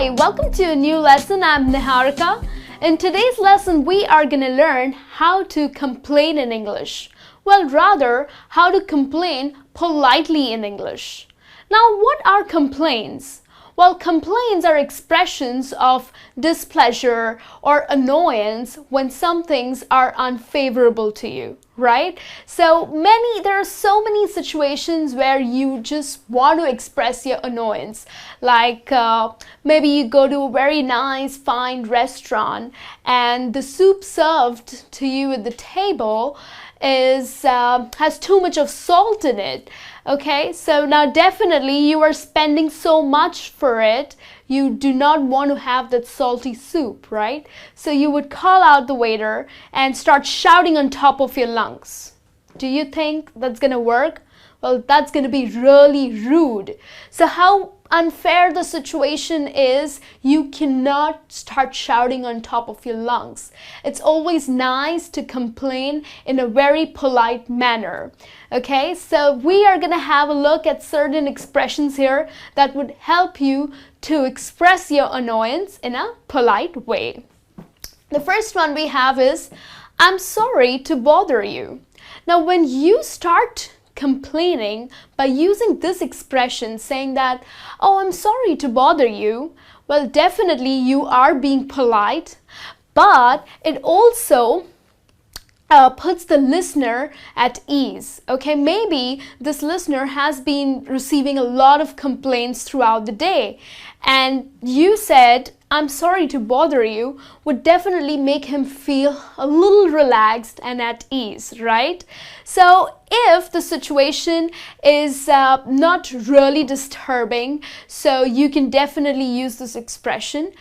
Hi, welcome to a new lesson. I'm Niharika. In today's lesson, we are going to learn how to complain in English. Well, rather, how to complain politely in English. Now, what are complaints? Well, complaints are expressions of displeasure or annoyance when some things are unfavorable to you, right? There are so many situations where you just want to express your annoyance. Like maybe you go to a very nice, fine restaurant and the soup served to you at the table has too much of salt in it. Okay, so now definitely you are spending so much for it, you do not want to have that salty soup, right? So you would call out the waiter and start shouting on top of your lungs. Do you think that's gonna work? Well, that's gonna be really rude. So how unfair the situation is, you cannot start shouting on top of your lungs. It's always nice to complain in a very polite manner. Okay, so we are going to have a look at certain expressions here that would help you to express your annoyance in a polite way. The first one we have is, I'm sorry to bother you. Now, when you start complaining by using this expression, saying that, oh, I'm sorry to bother you, well, definitely you are being polite, but it also puts the listener at ease. Okay, maybe this listener has been receiving a lot of complaints throughout the day, and you said, I'm sorry to bother you, would definitely make him feel a little relaxed and at ease, right? So if the situation is not really disturbing, so you can definitely use this expression.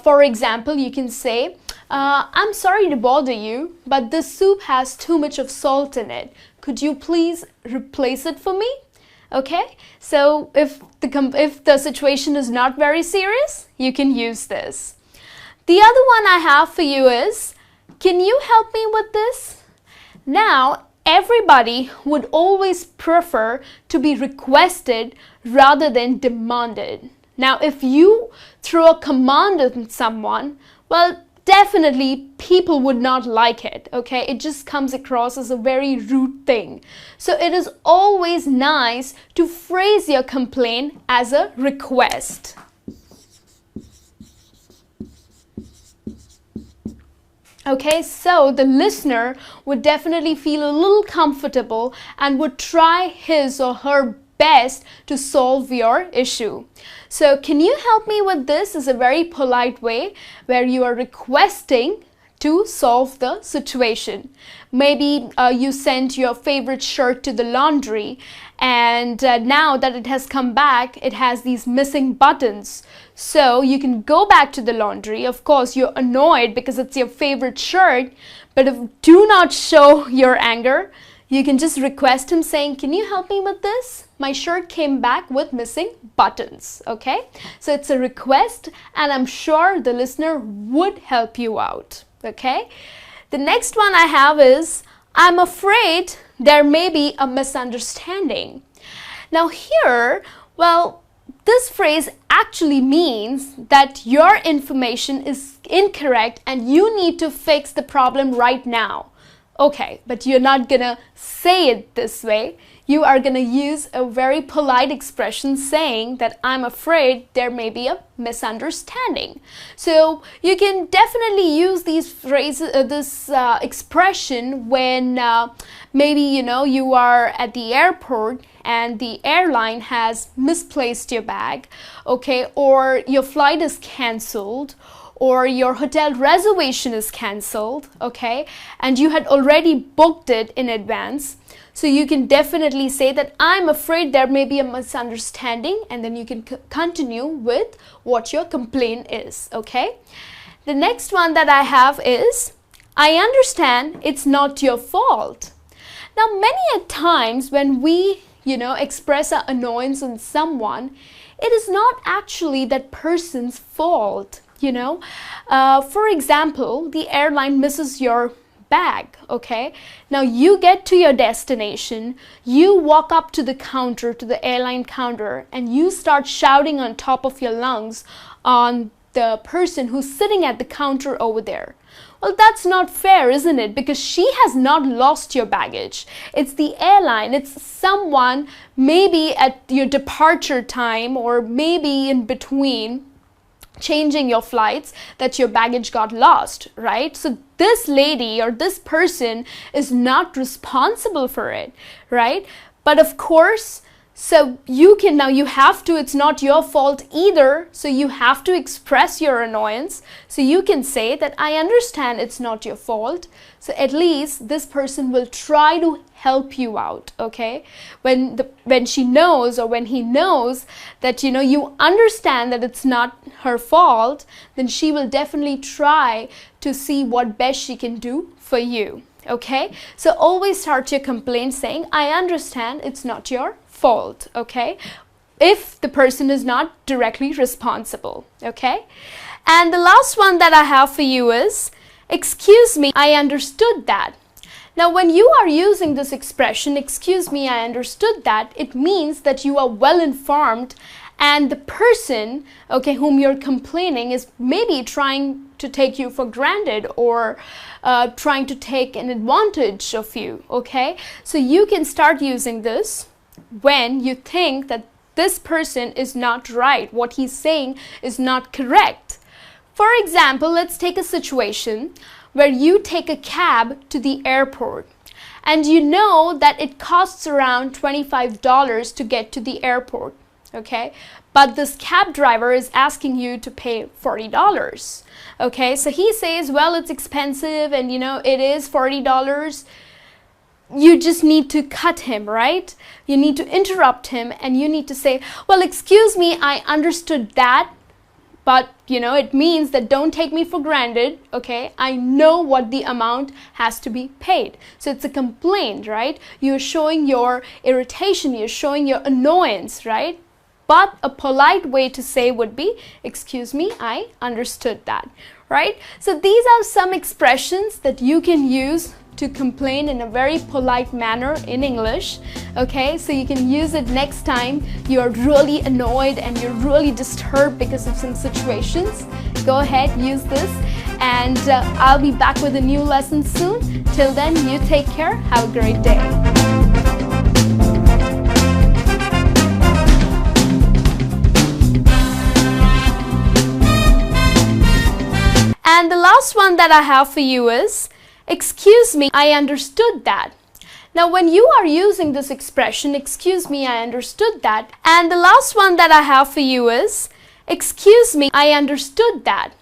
For example, you can say, I'm sorry to bother you, but this soup has too much of salt in it. Could you please replace it for me? Okay, so if the situation is not very serious, you can use this. The other one I have for you is, can you help me with this? Now, everybody would always prefer to be requested rather than demanded. Now, if you throw a command at someone, well, definitely people would not like it, okay? It just comes across as a very rude thing. So it is always nice to phrase your complaint as a request. Okay, so the listener would definitely feel a little comfortable and would try his or her best to solve your issue. So can you help me with this is a very polite way where you are requesting to solve the situation. Maybe you sent your favorite shirt to the laundry and now that it has come back, it has these missing buttons. So you can go back to the laundry. Of course, you're annoyed because it's your favorite shirt, but do not show your anger. You can just request him saying, can you help me with this? My shirt came back with missing buttons, okay? So it's a request and I'm sure the listener would help you out, okay? The next one I have is, I'm afraid there may be a misunderstanding. Now here, well, this phrase actually means that your information is incorrect and you need to fix the problem right now. Okay, but you're not gonna say it this way. You are gonna use a very polite expression saying that I'm afraid there may be a misunderstanding. So you can definitely use these phrases, this expression when maybe you are at the airport and the airline has misplaced your bag, okay, or your flight is cancelled, or your hotel reservation is cancelled, okay, and you had already booked it in advance. So you can definitely say that I'm afraid there may be a misunderstanding, and then you can continue with what your complaint is, okay? The next one that I have is, I understand it's not your fault. Now, many a times when we, express our annoyance on someone, it is not actually that person's fault. For example, the airline misses your bag, okay? Now you get to your destination, you walk up to the counter, to the airline counter, and you start shouting on top of your lungs on the person who's sitting at the counter over there. Well, that's not fair, isn't it? Because she has not lost your baggage. It's the airline. It's someone maybe at your departure time or maybe in between changing your flights that your baggage got lost, right? So this lady or this person is not responsible for it, right? But of course, so you can now, you have to, it's not your fault either. So you have to express your annoyance. So you can say that I understand it's not your fault. So at least this person will try to help you out, okay? When she knows or when he knows that, you know, you understand that it's not her fault, then she will definitely try to see what best she can do for you, okay? So always start your complaint saying, I understand it's not your fault, okay, if the person is not directly responsible, okay? And the last one that I have for you is, excuse me, I understood that. Now, when you are using this expression, excuse me, I understood that, it means that you are well informed and the person, okay, whom you're complaining is maybe trying to take you for granted or trying to take an advantage of you, okay? So you can start using this when you think that this person is not right, what he's saying is not correct. For example, let's take a situation where you take a cab to the airport and you know that it costs around $25 to get to the airport, okay? But this cab driver is asking you to pay $40, okay? So he says, well, it's expensive and you know, it is $40. You just need to cut him, right? You need to interrupt him and you need to say, well, excuse me, I understood that, but you know, it means that don't take me for granted, okay? I know what the amount has to be paid. So it's a complaint, right? You're showing your irritation, you're showing your annoyance, right? But a polite way to say would be, excuse me, I understood that, right? So these are some expressions that you can use to complain in a very polite manner in English, okay? So you can use it next time you're really annoyed and you're really disturbed because of some situations. Go ahead, use this, and I'll be back with a new lesson soon. Till then, you take care. Have a great day. And the last one that I have for you is, excuse me, I understood that. Now, when you are using this expression, excuse me, I understood that. And the last one that I have for you is, excuse me, I understood that.